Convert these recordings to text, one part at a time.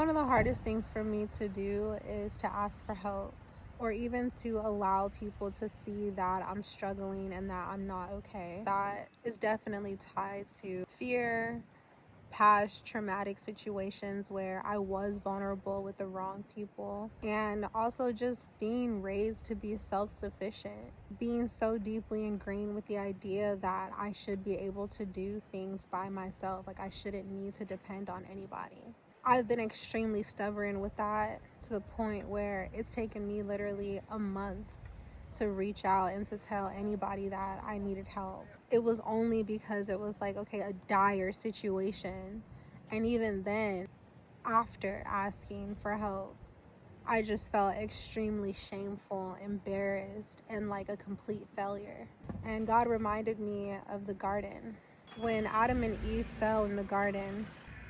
One of the hardest things for me to do is to ask for help, or even to allow people to see that I'm struggling and that I'm not okay. That is definitely tied to fear, past traumatic situations where I was vulnerable with the wrong people, and also just being raised to be self-sufficient, being so deeply ingrained with the idea that I should be able to do things by myself, like I shouldn't need to depend on anybody. I've been extremely stubborn with that, to the point where it's taken me literally a month to reach out and to tell anybody that I needed help. It was only because it was like, okay, a dire situation. And even then, after asking for help, I just felt extremely shameful, embarrassed, and like a complete failure. And God reminded me of the garden. When Adam and Eve fell in the garden,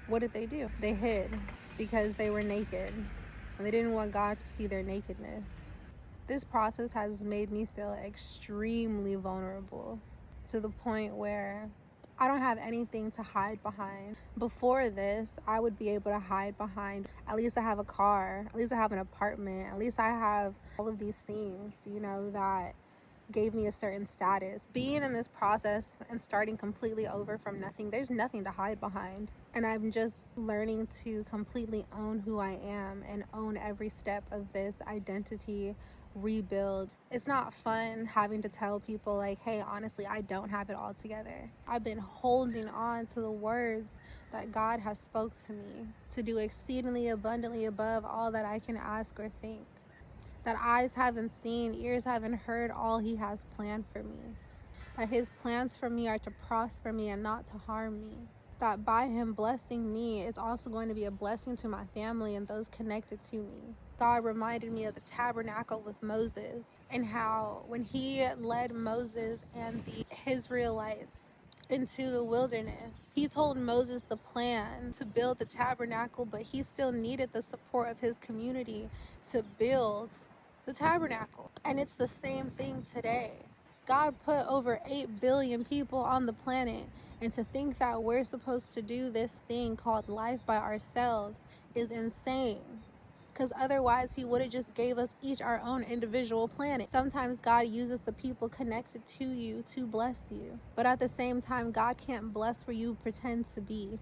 what did they do? They hid because they were naked, and they didn't want God to see their nakedness. This process has made me feel extremely vulnerable, to the point where I don't have anything to hide behind. Before this, I would be able to hide behind, at least I have a car, at least I have an apartment, at least I have all of these things, that gave me a certain status. Being in this process and starting completely over from nothing, there's nothing to hide behind. And I'm just learning to completely own who I am and own every step of this identity rebuild. It's not fun having to tell people like, hey, honestly, I don't have it all together. I've been holding on to the words that God has spoke to me, to do exceedingly abundantly above all that I can ask or think. That eyes haven't seen, ears haven't heard all he has planned for me. That his plans for me are to prosper me and not to harm me. That by him blessing me, it's also going to be a blessing to my family and those connected to me. God reminded me of the tabernacle with Moses, and how when he led Moses and the Israelites into the wilderness, he told Moses the plan to build the tabernacle, but he still needed the support of his community to build the tabernacle. And it's the same thing today. God put over 8 billion people on the planet, and to think that we're supposed to do this thing called life by ourselves is insane. Because otherwise he would have just gave us each our own individual planet. Sometimes God uses the people connected to you to bless you, but at the same time, God can't bless where you pretend to be.